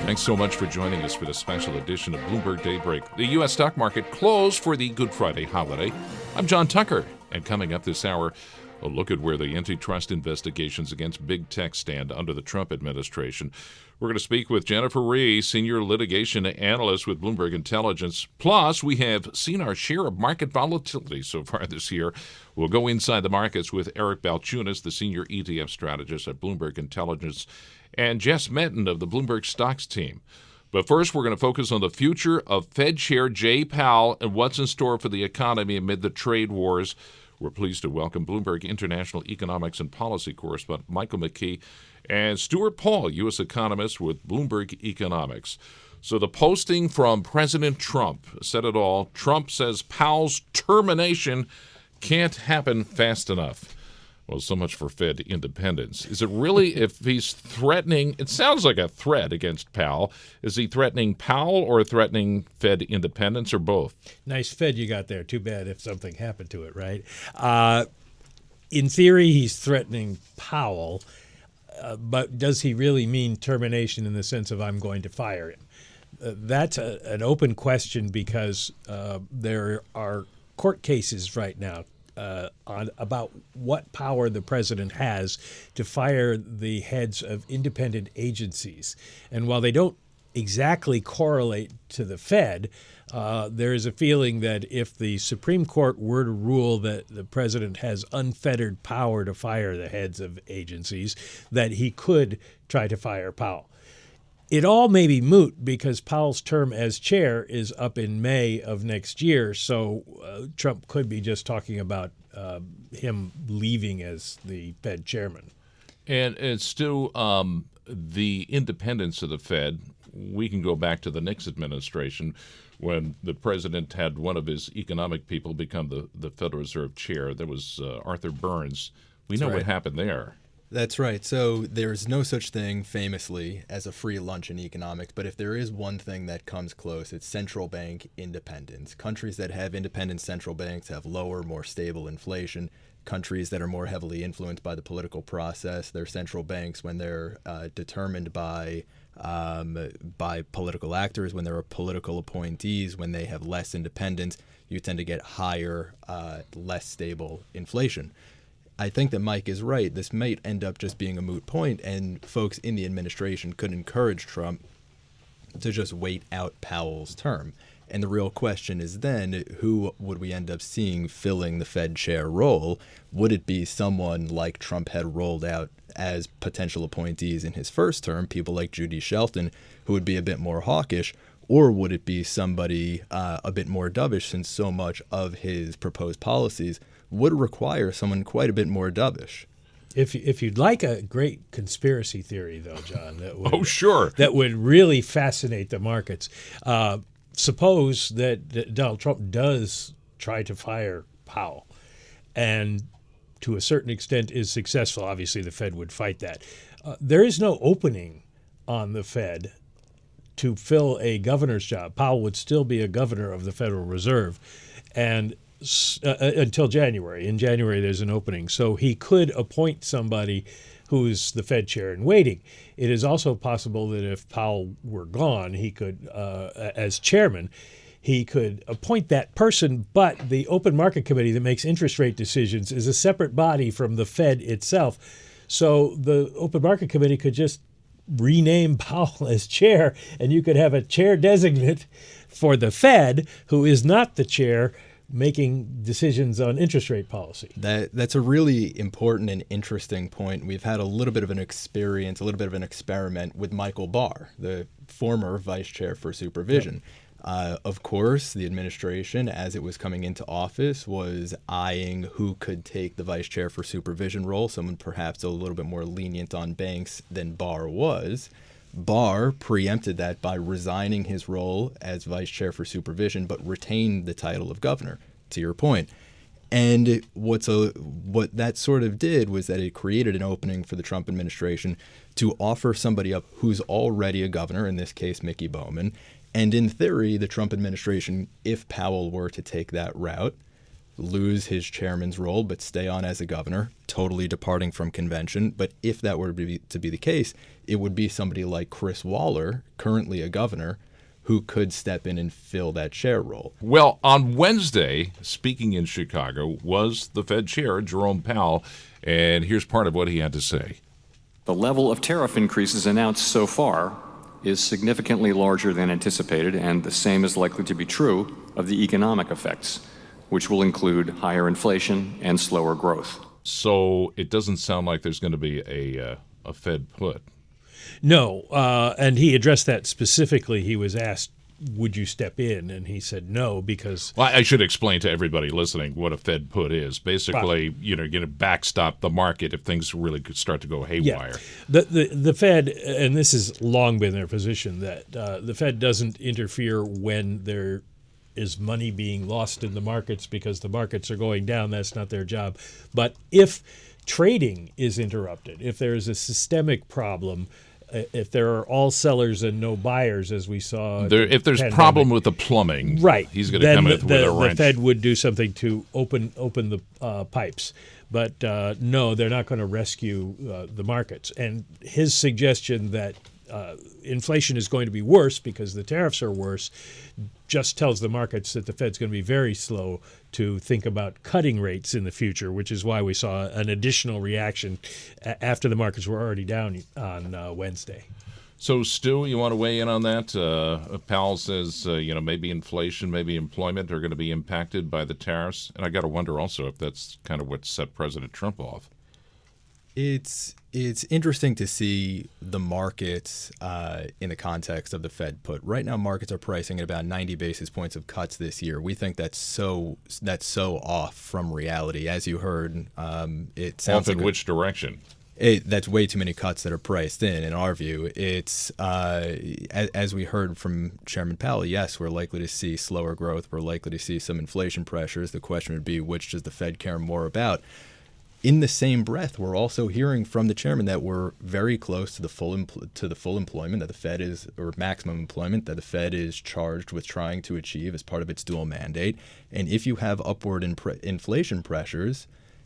Thanks so much for joining us for this special edition of Bloomberg Daybreak. The U.S. stock market closed for the Good Friday holiday. I'm John Tucker, and coming up this hour, a look at where the antitrust investigations against big tech stand under the Trump administration. We're going to speak with Jennifer Rie, senior litigation analyst with Bloomberg Intelligence. Plus, we have seen our share of market volatility so far this year. We'll go inside the markets with Eric Balchunas, the senior ETF strategist at Bloomberg Intelligence, and Jess Menton of the Bloomberg Stocks team. But first, we're going to focus on the future of Fed Chair Powell and what's in store for the economy amid the trade wars. We're pleased to welcome Bloomberg International Economics and Policy correspondent Michael McKee and Stuart, U.S. economist with Bloomberg Economics. So the posting from President Trump said it all. Trump says Powell's termination can't happen fast enough. Well, so much for Fed independence. Is it really, if he's threatening, it sounds like a threat against Powell. Is he threatening Powell or threatening Fed independence or both? Nice Fed you got there. Too bad if something happened to it, right? In theory, he's threatening Powell, but does he really mean termination in the sense of I'm going to fire him? That's an open question because there are court cases right now about what power the president has to fire the heads of independent agencies. And while they don't exactly correlate to the Fed, there is a feeling that if the Supreme Court were to rule that the president has unfettered power to fire the heads of agencies, that he could try to fire Powell. It all may be moot because Powell's term as chair is up in May of next year, so Trump could be just talking about him leaving as the Fed chairman. And it's still the independence of the Fed. We can go back to the Nixon administration when the president had one of his economic people become the Federal Reserve chair. There was Arthur Burns. We know what happened there. That's right. So there's no such thing, famously, as a free lunch in economics. But if there is one thing that comes close, it's central bank independence. Countries that have independent central banks have lower, more stable inflation. Countries that are more heavily influenced by the political process, their central banks, when they're determined by political actors, when there are political appointees, when they have less independence, you tend to get higher, less stable inflation. I think that Mike is right. This might end up just being a moot point, and folks in the administration could encourage Trump to just wait out Powell's term. And the real question is then, who would we end up seeing filling the Fed chair role? Would it be someone like Trump had rolled out as potential appointees in his first term, people like Judy Shelton, who would be a bit more hawkish? Or would it be somebody a bit more dovish, since so much of his proposed policies would require someone quite a bit more dovish? If you'd like a great conspiracy theory, though, John, that would, that would really fascinate the markets. Suppose that Donald Trump does try to fire Powell and to a certain extent is successful. Obviously, the Fed would fight that. There is no opening on the Fed to fill a governor's job. Powell would still be a governor of the Federal Reserve and until January. In January, there's an opening. So he could appoint somebody who's the Fed chair in waiting. It is also possible that if Powell were gone, he could, as chairman, he could appoint that person, but the open market committee that makes interest rate decisions is a separate body from the Fed itself. So the open market committee could just rename Powell as chair, and you could have a chair designate for the Fed who is not the chair making decisions on interest rate policy. That's a really important and interesting point. We've had a little bit of an experience, a little bit of an experiment with Michael Barr, the former vice chair for supervision. Of course, the administration, as it was coming into office, was eyeing who could take the vice chair for supervision role, someone perhaps a little bit more lenient on banks than Barr was. Barr preempted that by resigning his role as vice chair for supervision, but retained the title of governor, to your point. And what that sort of did was that it created an opening for the Trump administration to offer somebody up who's already a governor, in this case, Mickey Bowman. And in theory, the Trump administration, if Powell were to take that route, lose his chairman's role but stay on as a governor, totally departing from convention. But if that were to be the case, it would be somebody like Chris Waller, currently a governor, who could step in and fill that chair role. Well, on Wednesday, speaking in Chicago, was the Fed Chair, Jerome Powell, and here's part of what he had to say. The level of tariff increases announced so far is significantly larger than anticipated, and the same is likely to be true of the economic effects, which will include higher inflation and slower growth. So it doesn't sound like there's going to be a Fed put. No, and he addressed that specifically. He was asked, would you step in? And he said no, because... Well, I should explain to everybody listening what a Fed put is. Basically, you're going to backstop the market if things really could start to go haywire. Yeah. The Fed, and this has long been their position, that the Fed doesn't interfere when there is money being lost in the markets because the markets are going down. That's not their job. But if trading is interrupted, if there is a systemic problem, if there are all sellers and no buyers, as we saw, if there's a problem with the plumbing, right, he's going to come in with a wrench. The Fed would do something to open the pipes, but no, they're not going to rescue the markets. And his suggestion that inflation is going to be worse because the tariffs are worse just tells the markets that the Fed's going to be very slow to think about cutting rates in the future, which is why we saw an additional reaction after the markets were already down on Wednesday. So, Stu, you want to weigh in on that? Powell says, maybe inflation, maybe employment are going to be impacted by the tariffs. And I got to wonder also if that's kind of what set President Trump off. It's interesting to see the markets in the context of the Fed put. Right now, markets are pricing at about 90 basis points of cuts this year. We think that's so off from reality. As you heard, it sounds off in which direction? That's way too many cuts that are priced in our view. It's as we heard from Chairman Powell, yes, we're likely to see slower growth. We're likely to see some inflation pressures. The question would be, which does the Fed care more about? In the same breath, we're also hearing from the chairman that we're very close to the full employment that the Fed is, or maximum employment that the Fed is charged with trying to achieve as part of its dual mandate. And if you have upward inflation pressures,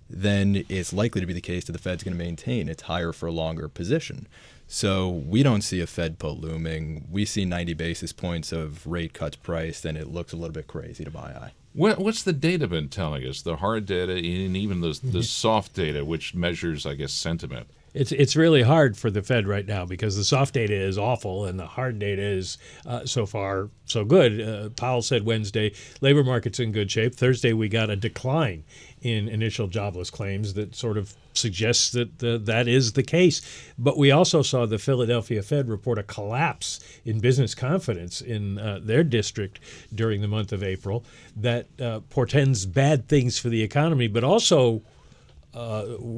then it's likely to be the case that the Fed's going to maintain its higher for longer position. So we don't see a Fed put looming. We see 90 basis points of rate cuts priced, and it looks a little bit crazy to my eye. What's the data been telling us? The hard data and even the soft data, which measures, I guess, sentiment. It's really hard for the Fed right now because the soft data is awful and the hard data is so far so good. Powell said Wednesday, labor market's in good shape. Thursday, we got a decline in initial jobless claims that sort of suggests that that is the case. But we also saw the Philadelphia Fed report a collapse in business confidence in their district during the month of April that portends bad things for the economy, but also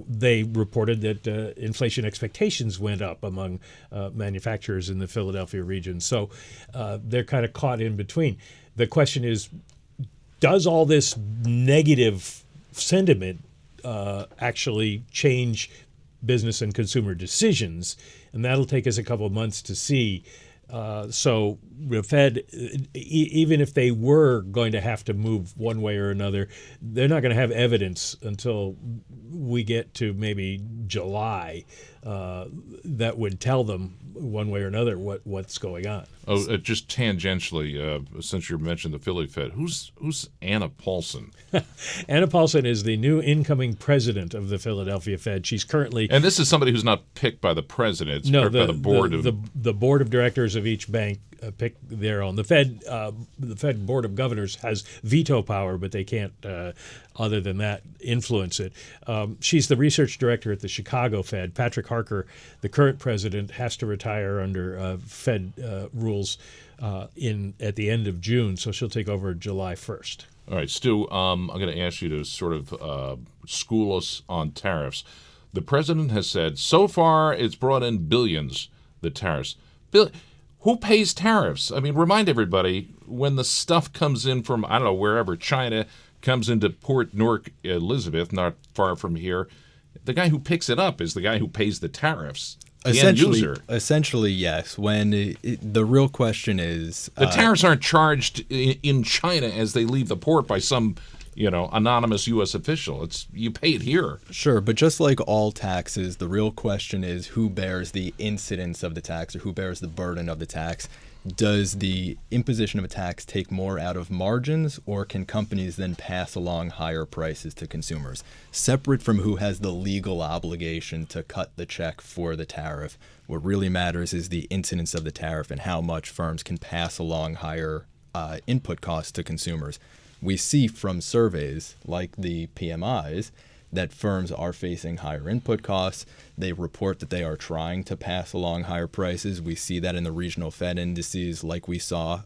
they reported that inflation expectations went up among manufacturers in the Philadelphia region. So they're kind of caught in between. The question is, does all this negative sentiment actually change business and consumer decisions? And that'll take us a couple of months to see. So the Fed, even if they were going to have to move one way or another, they're not going to have evidence until we get to maybe July that would tell them one way or another what's going on. Oh, just tangentially, since you mentioned the Philly Fed, who's Anna Paulson? Anna Paulson is the new incoming president of the Philadelphia Fed. She's currently, and this is somebody who's not picked by the president. It's picked by the board the board of directors of each bank pick their own. The Fed Board of Governors has veto power, but they can't, other than that, influence it. She's the research director at the Chicago Fed. Patrick Harker, the current president, has to retire under Fed rules at the end of June, so she'll take over July 1st. All right, Stu, I'm going to ask you to sort of school us on tariffs. The president has said so far it's brought in billions, the tariffs. Who pays tariffs? I mean, remind everybody, when the stuff comes in from, I don't know, wherever, China, comes into Port Newark, Elizabeth, not far from here, the guy who picks it up is the guy who pays the tariffs. Essentially, yes. When the real question is... The tariffs aren't charged in China as they leave the port by some anonymous U.S. official. You pay it here. Sure, but just like all taxes, the real question is who bears the incidence of the tax or who bears the burden of the tax. Does the imposition of a tax take more out of margins, or can companies then pass along higher prices to consumers? Separate from who has the legal obligation to cut the check for the tariff, what really matters is the incidence of the tariff and how much firms can pass along higher input costs to consumers. We see from surveys like the PMIs that firms are facing higher input costs. They report that they are trying to pass along higher prices. We see that in the regional Fed indices like we saw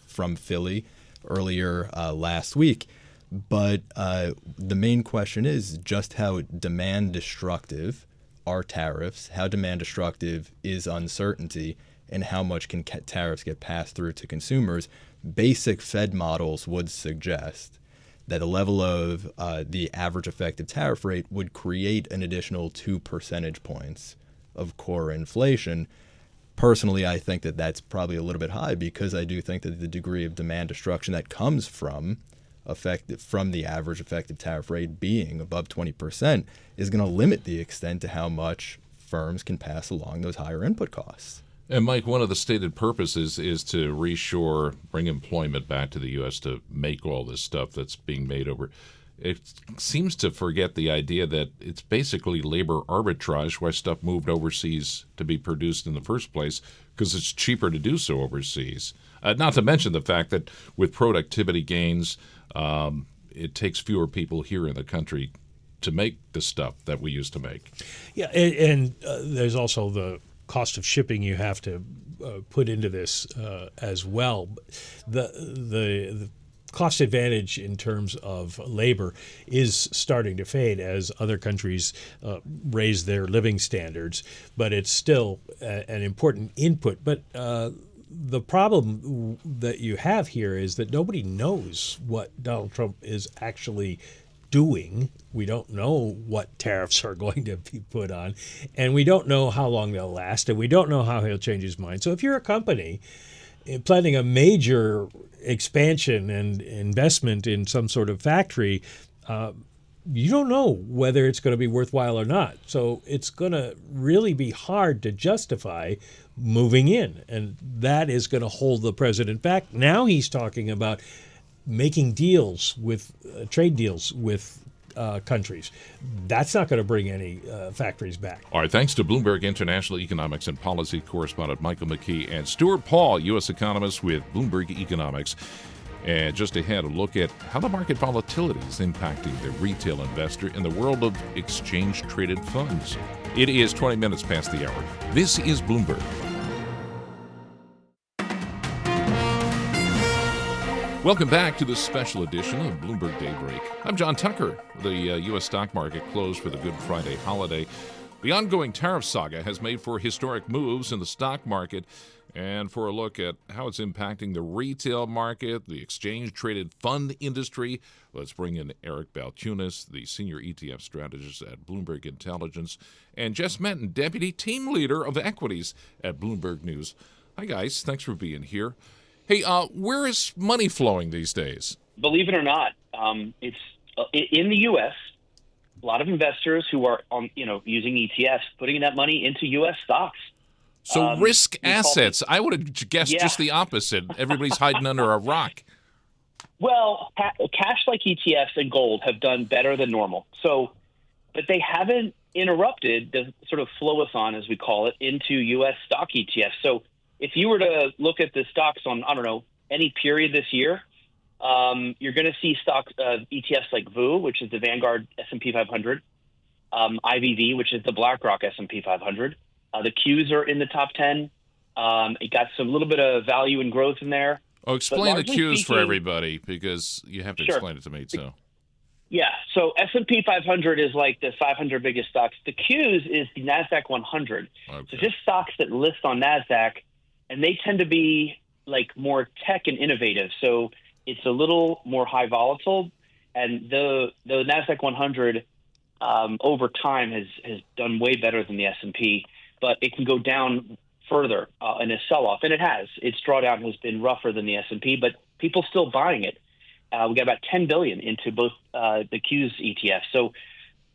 from Philly earlier last week. But the main question is just how demand destructive are tariffs, how demand destructive is uncertainty, and how much can tariffs get passed through to consumers. Basic Fed models would suggest that the level of the average effective tariff rate would create an additional 2 percentage points of core inflation. Personally, I think that that's probably a little bit high because I do think that the degree of demand destruction that comes from the average effective tariff rate being above 20% is going to limit the extent to how much firms can pass along those higher input costs. And Mike, one of the stated purposes is to reshore, bring employment back to the U.S. to make all this stuff that's being made over. It seems to forget the idea that it's basically labor arbitrage why stuff moved overseas to be produced in the first place, because it's cheaper to do so overseas. Not to mention the fact that with productivity gains, it takes fewer people here in the country to make the stuff that we used to make. Yeah, and there's also the cost of shipping you have to put into this as well. The cost advantage in terms of labor is starting to fade as other countries raise their living standards, but it's still an important input. But the problem that you have here is that nobody knows what Donald Trump is actually doing. We don't know what tariffs are going to be put on, and we don't know how long they'll last, and we don't know how he'll change his mind. So if you're a company planning a major expansion and investment in some sort of factory, you don't know whether it's going to be worthwhile or not. So it's going to really be hard to justify moving in, and that is going to hold the president back. Now he's talking about making deals with trade deals with countries. That's not going to bring any factories back. All right, thanks to Bloomberg International Economics and Policy correspondent Michael McKee and Stuart Paul, U.S. economist with Bloomberg Economics. And just ahead, a look at how the market volatility is impacting the retail investor in the world of exchange-traded funds. It is 20 minutes past the hour. This is Bloomberg. Welcome back to this special edition of Bloomberg Daybreak. I'm John Tucker. The U.S. stock market closed for the Good Friday holiday. The ongoing tariff saga has made for historic moves in the stock market. And for a look at how it's impacting the retail market, the exchange-traded fund industry, let's bring in Eric Balchunas, the senior ETF strategist at Bloomberg Intelligence, and Jess Menton, deputy team leader of equities at Bloomberg News. Hi, guys. Thanks for being here. Hey, where is money flowing these days? Believe it or not, it's in the U.S. A lot of investors who are using ETFs putting that money into U.S. stocks. So risk assets. I would have guessed just the opposite. Everybody's hiding under a rock. Well, cash like ETFs and gold have done better than normal. But they haven't interrupted the sort of flow-a-thon, as we call it, into U.S. stock ETFs. So if you were to look at the stocks on, any period this year, you're going to see stocks, ETFs like VU, which is the Vanguard S&P 500, IVV, which is the BlackRock S&P 500. The Qs are in the top 10. It got some little bit of value and growth in there. Oh, explain the Qs for everybody, because you have to explain it to me, too. Yeah, so S&P 500 is like the 500 biggest stocks. The Qs is the NASDAQ 100. Okay. So just stocks that list on NASDAQ, and they tend to be like more tech and innovative. So it's a little more high volatile. And the NASDAQ 100 over time has done way better than the S&P, but it can go down further in a sell-off. And it has. Its drawdown has been rougher than the S&P, but people still buying it. We got about $10 billion into both the Q's ETFs. So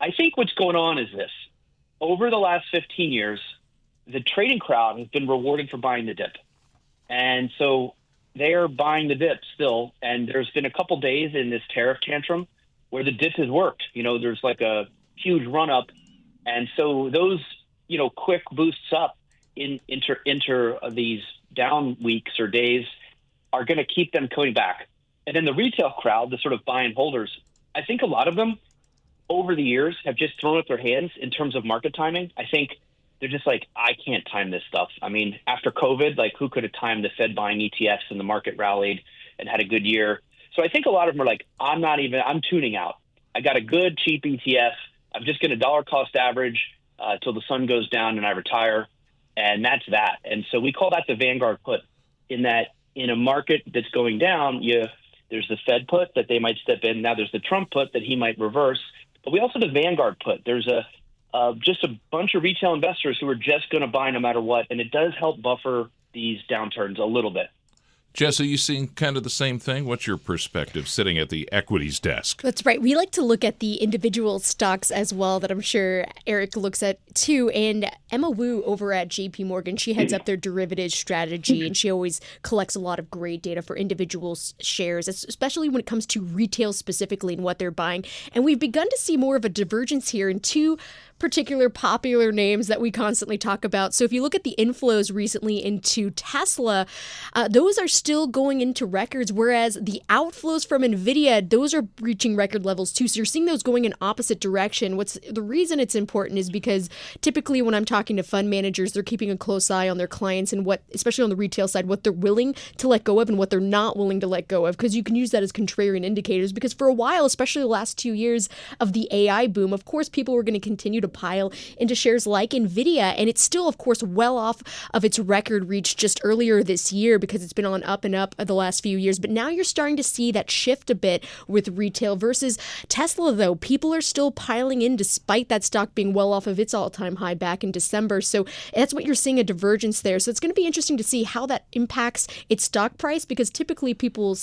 I think what's going on is this. Over the last 15 years, the trading crowd has been rewarded for buying the dip. And so they are buying the dip still. And there's been a couple days in this tariff tantrum where the dip has worked. There's like a huge run up. And so those, quick boosts up into these down weeks or days are going to keep them coming back. And then the retail crowd, the sort of buy and holders, I think a lot of them over the years have just thrown up their hands in terms of market timing. I think they're just like, I can't time this stuff. I mean, after COVID, like who could have timed the Fed buying ETFs and the market rallied and had a good year? So I think a lot of them are like, I'm tuning out. I got a good, cheap ETF. I'm just going to dollar cost average till the sun goes down and I retire. And that's that. And so we call that the Vanguard put, in that in a market that's going down, there's the Fed put that they might step in. Now there's the Trump put that he might reverse. But we also have the Vanguard put. There's just a bunch of retail investors who are just going to buy no matter what. And it does help buffer these downturns a little bit. Jess, are you seeing kind of the same thing? What's your perspective sitting at the equities desk? That's right. We like to look at the individual stocks as well, that I'm sure Eric looks at too. And Emma Wu over at JP Morgan, she heads up their derivatives strategy, and she always collects a lot of great data for individual shares, especially when it comes to retail specifically and what they're buying. And we've begun to see more of a divergence here in two particular popular names that we constantly talk about. So if you look at the inflows recently into Tesla, those are still going into records, whereas the outflows from NVIDIA, those are reaching record levels too. So you're seeing those going in opposite direction. The reason it's important is because typically when I'm talking to fund managers, they're keeping a close eye on their clients and what, especially on the retail side, what they're willing to let go of and what they're not willing to let go of, because you can use that as contrarian indicators. Because for a while, especially the last 2 years of the AI boom, of course, people were going to continue to pile into shares like NVIDIA, and it's still, of course, well off of its record reached just earlier this year because it's been on up and up the last few years. But now you're starting to see that shift a bit with retail versus Tesla, though. People are still piling in despite that stock being well off of its all-time high back in December. So that's what you're seeing, a divergence there. So it's going to be interesting to see how that impacts its stock price, because typically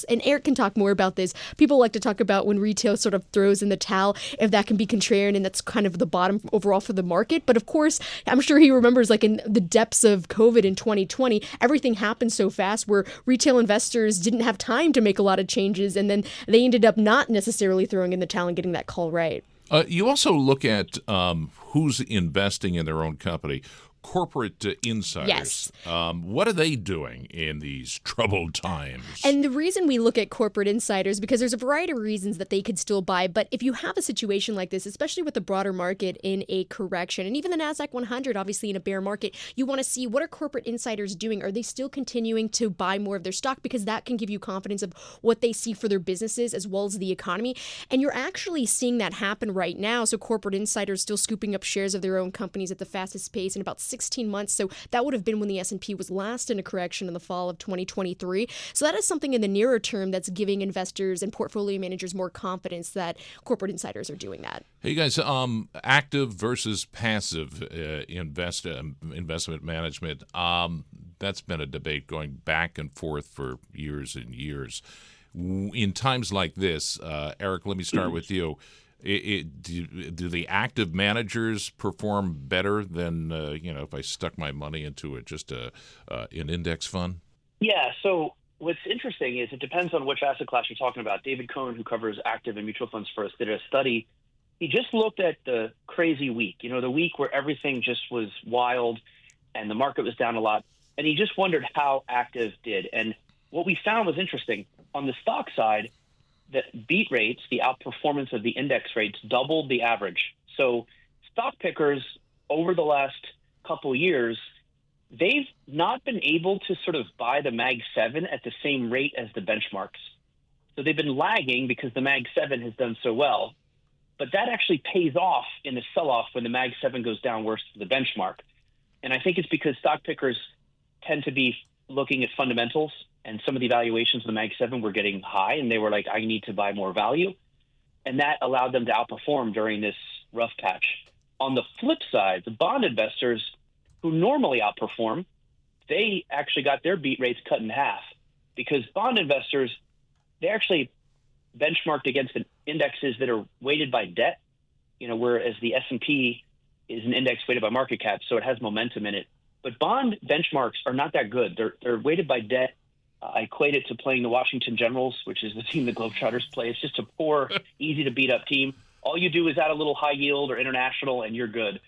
and Eric can talk more about this, people like to talk about when retail sort of throws in the towel, if that can be contrarian, and that's kind of the bottom overall for the market. But of course, I'm sure he remembers, like in the depths of COVID in 2020, everything happened so fast where retail investors didn't have time to make a lot of changes, and then they ended up not necessarily throwing in the towel and getting that call right. You also look at who's investing in their own company. Corporate insiders. Yes. What are they doing in these troubled times? And the reason we look at corporate insiders, because there's a variety of reasons that they could still buy. But if you have a situation like this, especially with the broader market in a correction, and even the NASDAQ 100, obviously in a bear market, you want to see what are corporate insiders doing? Are they still continuing to buy more of their stock? Because that can give you confidence of what they see for their businesses as well as the economy. And you're actually seeing that happen right now. So corporate insiders still scooping up shares of their own companies at the fastest pace in about 16 months. So that would have been when the S&P was last in a correction in the fall of 2023. So that is something in the nearer term that's giving investors and portfolio managers more confidence that corporate insiders are doing that. Hey guys, active versus passive investment management. That's been a debate going back and forth for years and years. In times like this, Eric, let me start with you. Do the active managers perform better than if I stuck my money into an index fund? Yeah. So what's interesting is it depends on which asset class you're talking about. David Cohen, who covers active and mutual funds for us, did a study. He just looked at the crazy week, the week where everything just was wild and the market was down a lot, and he just wondered how active did. And what we found was interesting. On the stock side, the beat rates, the outperformance of the index rates, doubled the average. So stock pickers over the last couple years, they've not been able to sort of buy the Mag 7 at the same rate as the benchmarks. So they've been lagging because the Mag 7 has done so well. But that actually pays off in the sell-off when the Mag 7 goes down worse than the benchmark. And I think it's because stock pickers tend to be looking at fundamentals, and some of the valuations of the Mag 7 were getting high, and they were like, I need to buy more value. And that allowed them to outperform during this rough patch. On the flip side, the bond investors who normally outperform, they actually got their beat rates cut in half, because bond investors, they actually benchmarked against indexes that are weighted by debt, whereas the S&P is an index weighted by market cap, so it has momentum in it. But bond benchmarks are not that good. They're weighted by debt. I equate it to playing the Washington Generals, which is the team the Globetrotters play. It's just a poor, easy-to-beat-up team. All you do is add a little high yield or international, and you're good.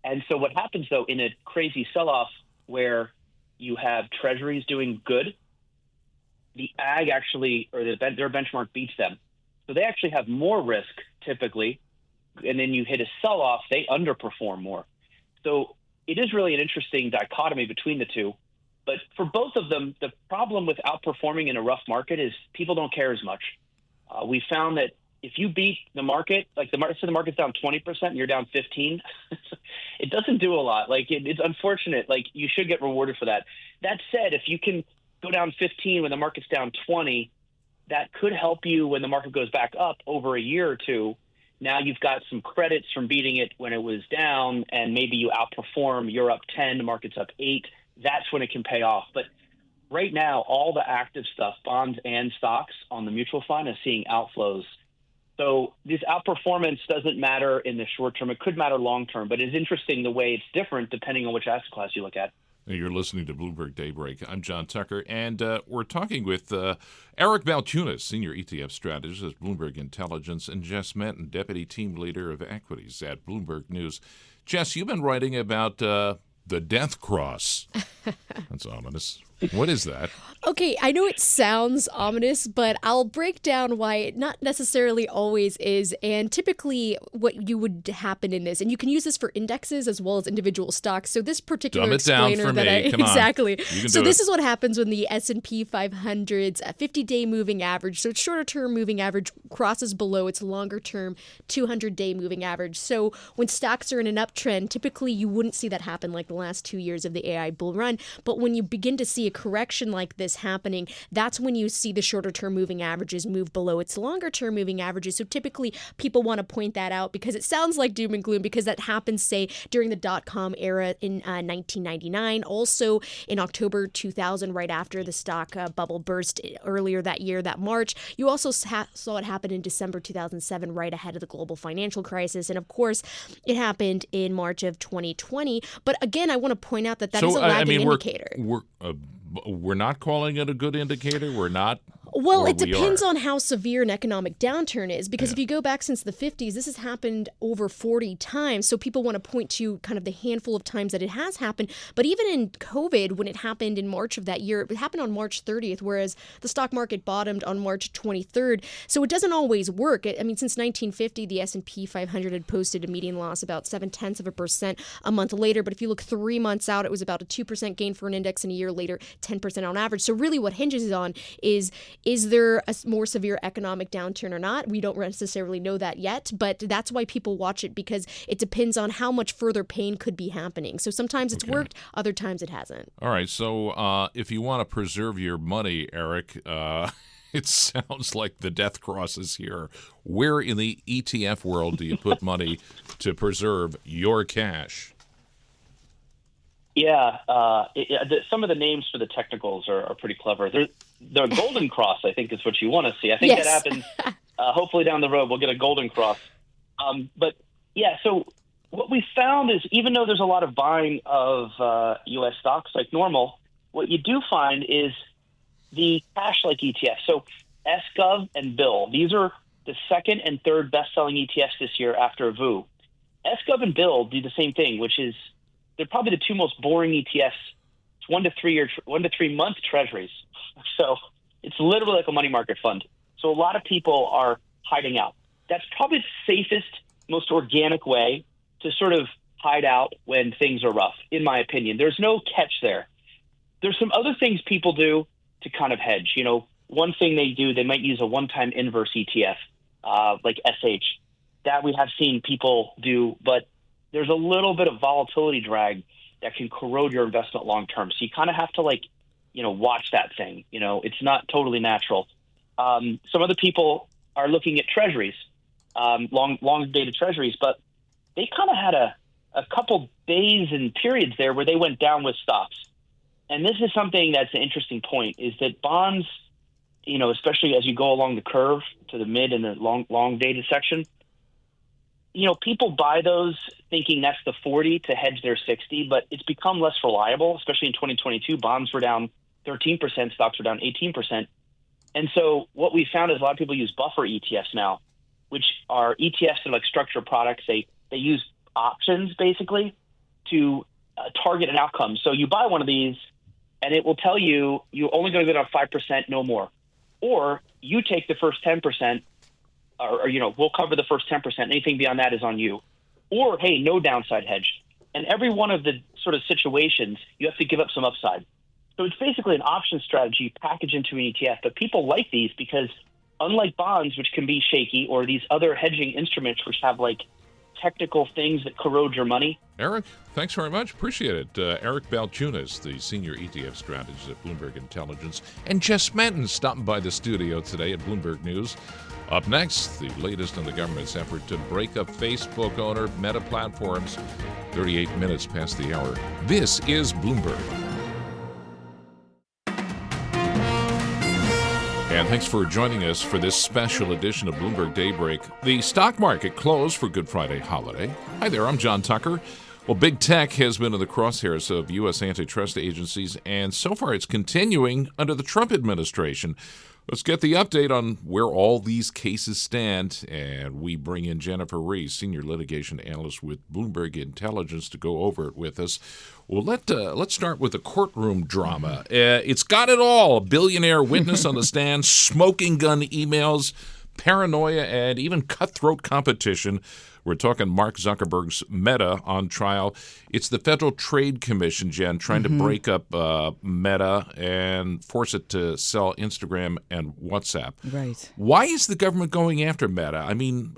And so what happens, though, in a crazy sell-off where you have treasuries doing good, the ag actually, or their benchmark beats them. So they actually have more risk typically, and then you hit a sell-off, they underperform more. So it is really an interesting dichotomy between the two. But for both of them, the problem with outperforming in a rough market is people don't care as much. We found that if you beat the market, like the market's down 20% and you're down 15, it doesn't do a lot. Like it's unfortunate. Like you should get rewarded for that. That said, if you can go down 15 when the market's down 20, that could help you when the market goes back up over a year or two. Now you've got some credits from beating it when it was down, and maybe you outperform. You're up 10, the market's up 8. That's when it can pay off. But right now, all the active stuff, bonds and stocks on the mutual fund, is seeing outflows. So this outperformance doesn't matter in the short term. It could matter long term, but it's interesting the way it's different depending on which asset class you look at. You're listening to Bloomberg Daybreak. I'm John Tucker, and we're talking with Eric Balchunas, Senior ETF Strategist at Bloomberg Intelligence, and Jess Menton, Deputy Team Leader of Equities at Bloomberg News. Jess, you've been writing about the death cross. That's ominous. What is that? Okay, I know it sounds ominous, but I'll break down why it not necessarily always is, and typically what you would happen in this. And you can use this for indexes as well as individual stocks. So this particular Dumb it down explainer for that me. I Come on. exactly. So this it. is what happens when the S&P 500's 50-day moving average, so its shorter-term moving average, crosses below its longer-term 200-day moving average. So when stocks are in an uptrend, typically you wouldn't see that happen like the last 2 years of the AI bull run. But when you begin to see a correction like this happening, that's when you see the shorter term moving averages move below its longer term moving averages. So typically people want to point that out because it sounds like doom and gloom, because that happens, say, during the dot-com era in 1999, also in October 2000, right after the stock bubble burst earlier that year, that March. You also saw it happen in December 2007, right ahead of the global financial crisis. And of course, it happened in March of 2020. But again, I want to point out that is a lagging indicator. We're not calling it a good indicator. We're not. Well, it depends on how severe an economic downturn is, because if you go back since the 50s, this has happened over 40 times. So people want to point to kind of the handful of times that it has happened. But even in COVID, when it happened in March of that year, it happened on March 30th, whereas the stock market bottomed on March 23rd. So it doesn't always work. I mean, since 1950, the S&P 500 had posted a median loss about 0.7% a month later. But if you look 3 months out, it was about a 2% gain for an index, and a year later, 10% on average. So really what hinges on is there a more severe economic downturn or not? We don't necessarily know that yet, but that's why people watch it, because it depends on how much further pain could be happening. So sometimes it's worked, other times it hasn't. All right, so if you want to preserve your money, Eric, it sounds like the death cross is here. Where in the ETF world do you put money to preserve your cash? Yeah, some of the names for the technicals are pretty clever. The golden cross, I think, is what you want to see. I think that happens. Hopefully down the road, we'll get a golden cross. But yeah, so what we found is, even though there's a lot of buying of U.S. stocks like normal, what you do find is the cash-like ETFs. So SGov and BILL, these are the second and third best-selling ETFs this year after VU. SGov and BILL do the same thing, which is they're probably the two most boring ETFs. It's 1 to 3 month treasuries. So it's literally like a money market fund. So a lot of people are hiding out. That's probably the safest, most organic way to sort of hide out when things are rough, in my opinion. There's no catch there. There's some other things people do to kind of hedge. You know, one thing they do, they might use a one-time inverse ETF, like SH. That we have seen people do, but there's a little bit of volatility drag that can corrode your investment long term. So you kind of have to watch that thing. You know, it's not totally natural. Some other people are looking at treasuries, long dated treasuries, but they kind of had a couple days and periods there where they went down with stocks. And this is something that's an interesting point, is that bonds especially as you go along the curve to the mid and the long dated section, people buy those thinking that's the 40 to hedge their 60, but it's become less reliable, especially in 2022. Bonds were down 13%, stocks were down 18%. And so what we found is a lot of people use buffer ETFs now, which are ETFs that are like structured products. They use options basically to target an outcome. So you buy one of these and it will tell you you're only going to go down 5%, no more. Or you take the first 10%, or we'll cover the first 10%. Anything beyond that is on you. Or, hey, no downside hedge. And every one of the sort of situations, you have to give up some upside. So it's basically an option strategy packaged into an ETF. But people like these because unlike bonds, which can be shaky, or these other hedging instruments which have like technical things that corrode your money. Eric, thanks very much. Appreciate it. Eric Balchunas, the senior ETF strategist at Bloomberg Intelligence, and Jess Manton stopping by the studio today at Bloomberg News. Up next, the latest in the government's effort to break up Facebook owner Meta Platforms. 38 minutes past the hour. This is Bloomberg. And thanks for joining us for this special edition of Bloomberg Daybreak. The stock market closed for Good Friday holiday. Hi there, I'm John Tucker. Well, big tech has been in the crosshairs of U.S. antitrust agencies, and so far it's continuing under the Trump administration. Let's get the update on where all these cases stand, and we bring in Jennifer Rie, senior litigation analyst with Bloomberg Intelligence, to go over it with us. Well, let's start with the courtroom drama. It's got it all: a billionaire witness on the stand, smoking gun emails, paranoia, and even cutthroat competition. We're talking Mark Zuckerberg's Meta on trial. It's the Federal Trade Commission, Jen, trying to break up Meta and force it to sell Instagram and WhatsApp. Right. Why is the government going after Meta? I mean,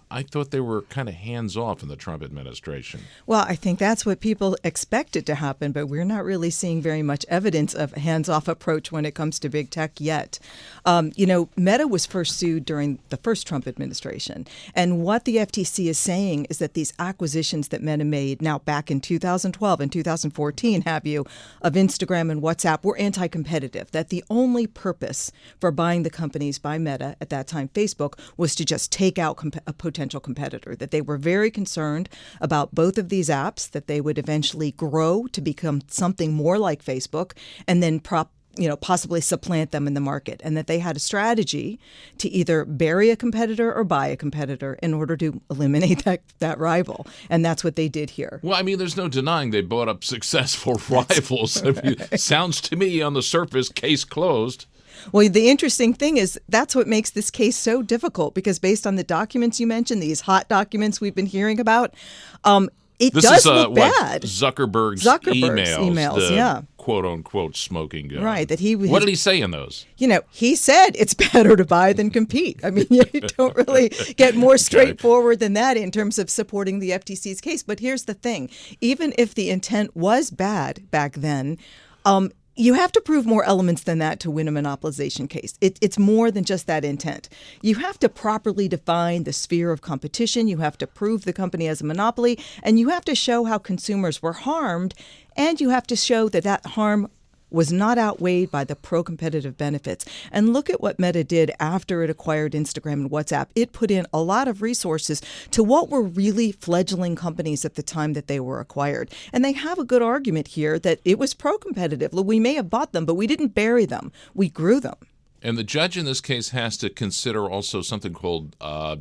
I thought they were kind of hands-off in the Trump administration. Well, I think that's what people expected to happen, but we're not really seeing very much evidence of a hands-off approach when it comes to big tech yet. Meta was first sued during the first Trump administration, and what the FTC is saying is that these acquisitions that Meta made now back in 2012 and 2014, of Instagram and WhatsApp were anti-competitive, that the only purpose for buying the companies by Meta, at that time Facebook, was to just take out a potential competitor, that they were very concerned about both of these apps, that they would eventually grow to become something more like Facebook, and then possibly supplant them in the market, and that they had a strategy to either bury a competitor or buy a competitor in order to eliminate that rival. And that's what they did here. Well, I mean, there's no denying they bought up successful rivals. Sounds to me on the surface, case closed. Well, the interesting thing is that's what makes this case so difficult, because based on the documents you mentioned, these hot documents we've been hearing about, it does look bad. Zuckerberg's emails, yeah. Quote-unquote smoking gun. Right. What did he say in those? He said it's better to buy than compete. I mean, you don't really get more straightforward than that in terms of supporting the FTC's case. But here's the thing. Even if the intent was bad back then, you have to prove more elements than that to win a monopolization case. It's more than just that intent. You have to properly define the sphere of competition. You have to prove the company has a monopoly, and you have to show how consumers were harmed, and you have to show that harm was not outweighed by the pro-competitive benefits. And look at what Meta did after it acquired Instagram and WhatsApp. It put in a lot of resources to what were really fledgling companies at the time that they were acquired. And they have a good argument here that it was pro-competitive. Look, we may have bought them, but we didn't bury them. We grew them. And the judge in this case has to consider also something called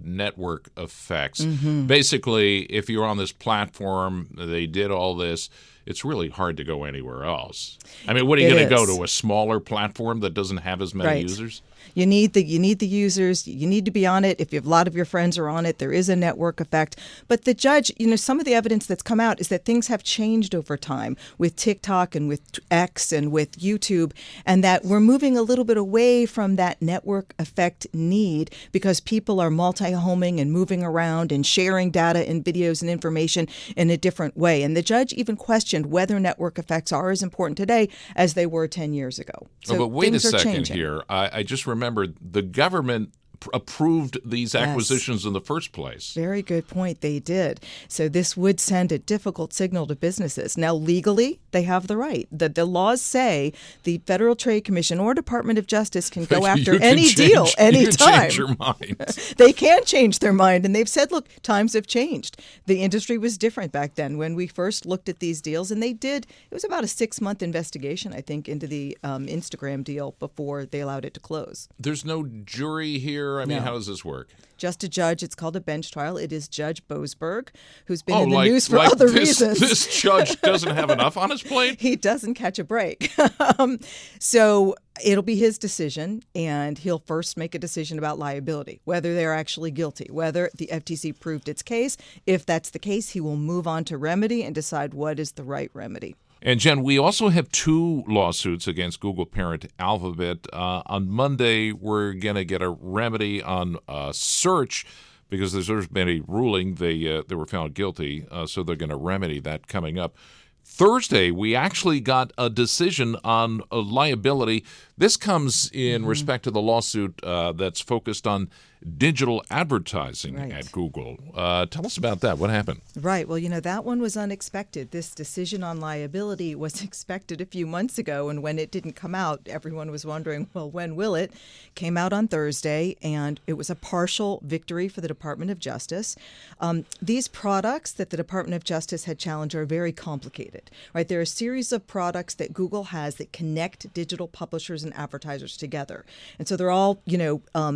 network effects. Basically, if you're on this platform, they did all this, it's really hard to go anywhere else. I mean, what are you going to go to, a smaller platform that doesn't have as many users? You need the users. You need to be on it. If a lot of your friends are on it, there is a network effect. But the judge, some of the evidence that's come out is that things have changed over time with TikTok and with X and with YouTube, and that we're moving a little bit away from that network effect need because people are multi-homing and moving around and sharing data and videos and information in a different way. And the judge even questioned whether network effects are as important today as they were 10 years ago. So but wait a second changing here. I just remembered the government approved these acquisitions in the first place. Very good point. They did. So this would send a difficult signal to businesses. Now, legally, they have the right. The laws say the Federal Trade Commission or Department of Justice can go after any deal anytime. You can change your mind. They can change their mind. And they've said, look, times have changed. The industry was different back then when we first looked at these deals. And it was about a 6-month investigation, I think, into the Instagram deal before they allowed it to close. There's no jury here. I mean, how does this work? Just a judge. It's called a bench trial. It is Judge Boasberg, who's been in the news for other reasons. This judge doesn't have enough on his plate? He doesn't catch a break. So it'll be his decision, and he'll first make a decision about liability, whether they're actually guilty, whether the FTC proved its case. If that's the case, he will move on to remedy and decide what is the right remedy. And Jen, we also have 2 lawsuits against Google parent Alphabet. On Monday, we're going to get a remedy on search because there's been a ruling. They were found guilty, so they're going to remedy that coming up. Thursday, we actually got a decision on liability. This comes in respect to the lawsuit that's focused on digital advertising at Google. Tell us about that. What happened? Right. Well, that one was unexpected. This decision on liability was expected a few months ago, and when it didn't come out, everyone was wondering, well, when will it? Came out on Thursday, and it was a partial victory for the Department of Justice. These products that the Department of Justice had challenged are very complicated, right? There are a series of products that Google has that connect digital publishers and advertisers together. And so they're all,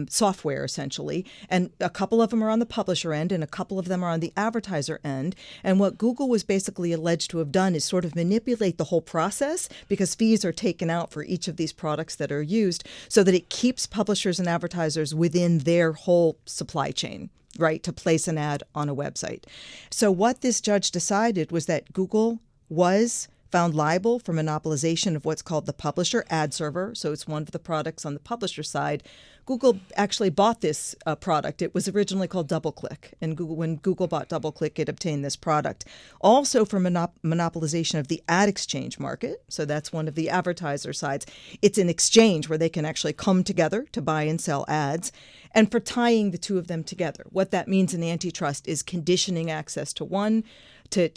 software, essentially. And a couple of them are on the publisher end and a couple of them are on the advertiser end. And what Google was basically alleged to have done is sort of manipulate the whole process because fees are taken out for each of these products that are used so that it keeps publishers and advertisers within their whole supply chain, right, to place an ad on a website. So what this judge decided was that Google was found liable for monopolization of what's called the publisher ad server. So it's one of the products on the publisher side. Google actually bought this product. It was originally called DoubleClick. And when Google bought DoubleClick, it obtained this product. Also for monopolization of the ad exchange market. So that's one of the advertiser sides. It's an exchange where they can actually come together to buy and sell ads. And for tying the two of them together. What that means in antitrust is conditioning access to one, to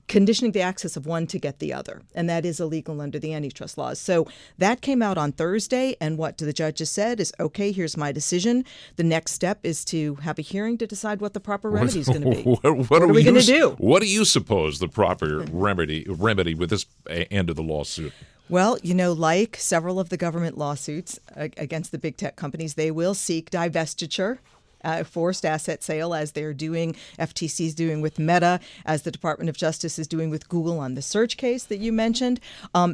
conditioning the access of one to get the other. And that is illegal under the antitrust laws. So that came out on Thursday. And what the judge has said is, okay, here's my decision. The next step is to have a hearing to decide what the proper remedy is going to be. What are we going to do? What do you suppose the proper remedy with this end of the lawsuit? Well, like several of the government lawsuits against the big tech companies, they will seek divestiture, forced asset sale, as they're doing, FTC's doing with Meta, as the Department of Justice is doing with Google on the search case that you mentioned.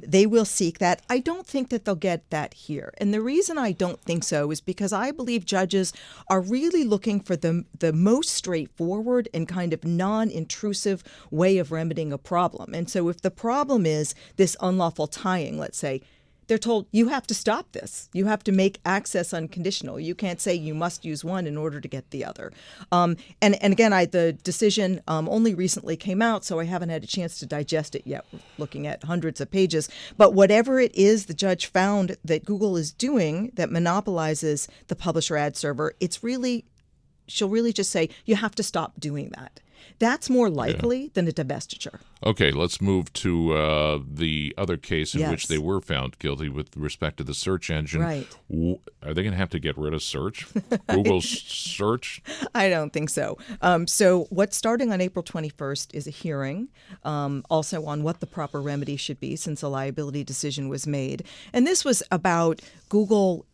They will seek that. I don't think that they'll get that here. And the reason I don't think so is because I believe judges are really looking for the most straightforward and kind of non-intrusive way of remedying a problem. And so if the problem is this unlawful tying, let's say, they're told, you have to stop this. You have to make access unconditional. You can't say you must use one in order to get the other. And again, the decision only recently came out, so I haven't had a chance to digest it yet. We're looking at hundreds of pages. But whatever it is the judge found that Google is doing that monopolizes the publisher ad server, she'll really just say, you have to stop doing that. That's more likely than a divestiture. Okay, let's move to the other case in which they were found guilty with respect to the search engine. Right. Are they going to have to get rid of search? Google's search? I don't think so. So what's starting on April 21st is a hearing also on what the proper remedy should be since a liability decision was made. And this was about Google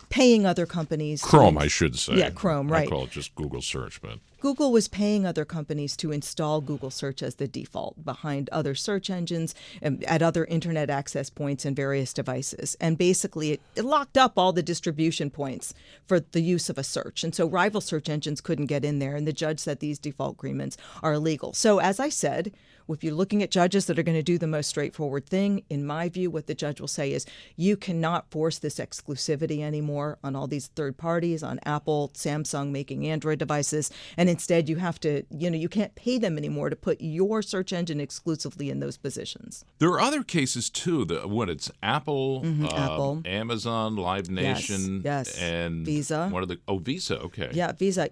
paying other companies. Chrome, I should say. Yeah, Chrome, right. I call it just Google search, but Google was paying other companies to install Google search as the default behind other search engines and at other internet access points and various devices. And basically, it locked up all the distribution points for the use of a search. And so rival search engines couldn't get in there. And the judge said these default agreements are illegal. So as I said, if you're looking at judges that are going to do the most straightforward thing, in my view, what the judge will say is you cannot force this exclusivity anymore on all these third parties, on Apple, Samsung making Android devices, and instead you have to, you can't pay them anymore to put your search engine exclusively in those positions. There are other cases too. When it's Apple, Apple, Amazon, Live Nation, yes, and Visa. Visa. Okay. Yeah, Visa.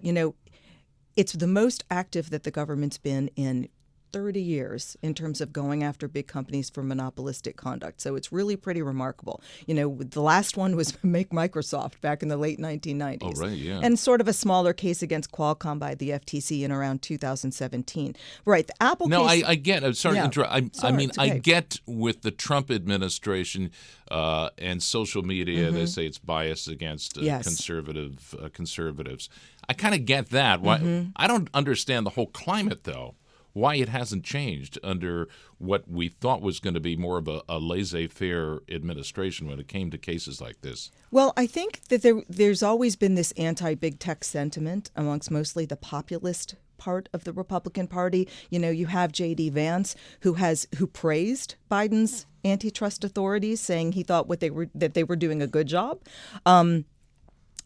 It's the most active that the government's been in 30 years in terms of going after big companies for monopolistic conduct. So it's really pretty remarkable. The last one was Microsoft back in the late 1990s. Oh, right, yeah. And sort of a smaller case against Qualcomm by the FTC in around 2017. Right, the Apple case... No, I get... I'm sorry to interrupt. Okay. I get with the Trump administration and social media, they say it's biased against conservatives. I kind of get that. Why? I don't understand the whole climate, though. Why it hasn't changed under what we thought was going to be more of a laissez-faire administration when it came to cases like this. Well, I think that there's always been this anti-big tech sentiment amongst mostly the populist part of the Republican Party. You have J.D. Vance, who praised Biden's antitrust authorities, saying he thought that they were doing a good job. And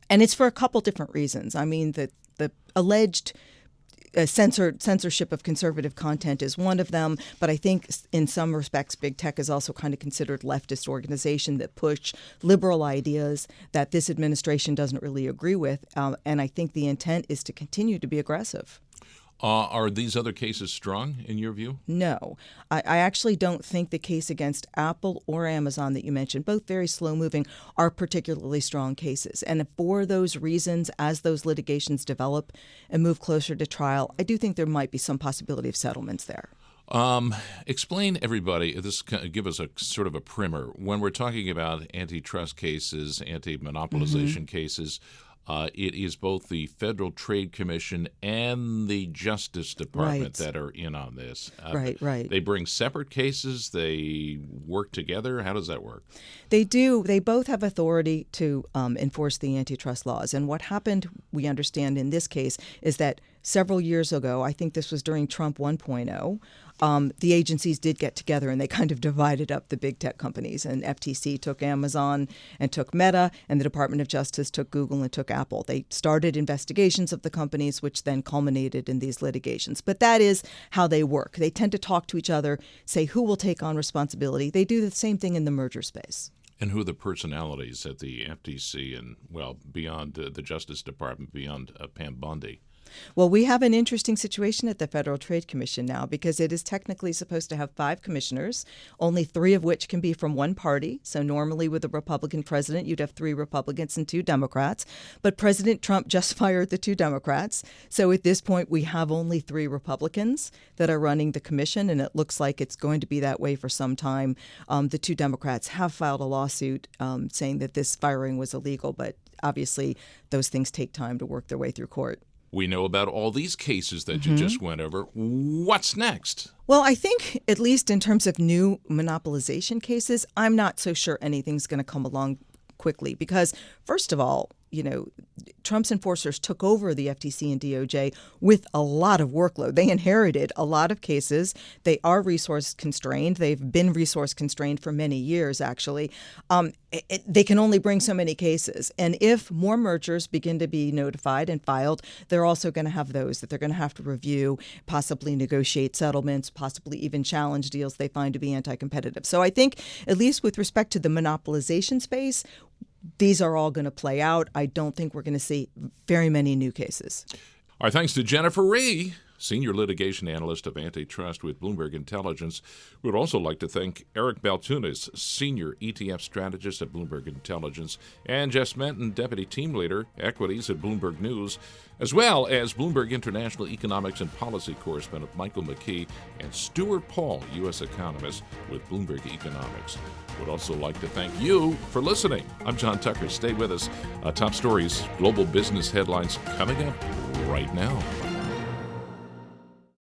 it's for a couple different reasons. I mean, the alleged censorship of conservative content is one of them, but I think in some respects big tech is also kind of considered leftist organization that push liberal ideas that this administration doesn't really agree with, and I think the intent is to continue to be aggressive. Are these other cases strong in your view? No. I actually don't think the case against Apple or Amazon that you mentioned, both very slow-moving, are particularly strong cases. And for those reasons, as those litigations develop and move closer to trial, I do think there might be some possibility of settlements there. Explain, everybody, give us a sort of a primer. When we're talking about antitrust cases, anti-monopolization cases, it is both the Federal Trade Commission and the Justice Department that are in on this. Right. They bring separate cases. They work together. How does that work? They do. They both have authority to enforce the antitrust laws. And what happened, we understand in this case, is that several years ago, I think this was during Trump 1.0, the agencies did get together and they kind of divided up the big tech companies. And FTC took Amazon and took Meta, and the Department of Justice took Google and took Apple. They started investigations of the companies, which then culminated in these litigations. But that is how they work. They tend to talk to each other, say who will take on responsibility. They do the same thing in the merger space. And who are the personalities at the FTC and, beyond the Justice Department, beyond Pam Bondi? Well, we have an interesting situation at the Federal Trade Commission now because it is technically supposed to have 5 commissioners, only 3 of which can be from one party. So normally with a Republican president, you'd have 3 Republicans and 2 Democrats. But President Trump just fired the 2 Democrats. So at this point, we have only 3 Republicans that are running the commission, and it looks like it's going to be that way for some time. The 2 Democrats have filed a lawsuit saying that this firing was illegal, but obviously those things take time to work their way through court. We know about all these cases that you just went over. What's next? Well, I think, at least in terms of new monopolization cases, I'm not so sure anything's going to come along quickly because, first of all, Trump's enforcers took over the FTC and DOJ with a lot of workload. They inherited a lot of cases. They are resource constrained. They've been resource constrained for many years, actually. They can only bring so many cases. And if more mergers begin to be notified and filed, they're also going to have those that they're going to have to review, possibly negotiate settlements, possibly even challenge deals they find to be anti-competitive. So I think, at least with respect to the monopolization space, these are all going to play out. I don't think we're going to see very many new cases. Our thanks to Jennifer Rie, Senior Litigation Analyst of Antitrust with Bloomberg Intelligence. We'd also like to thank Eric Balchunas, Senior ETF Strategist at Bloomberg Intelligence, and Jess Menton, Deputy Team Leader, Equities at Bloomberg News, as well as Bloomberg International Economics and Policy Correspondent Michael McKee, and Stuart Paul, U.S. Economist with Bloomberg Economics. Would also like to thank you for listening. I'm John Tucker. Stay with us. Top stories, global business headlines coming up right now.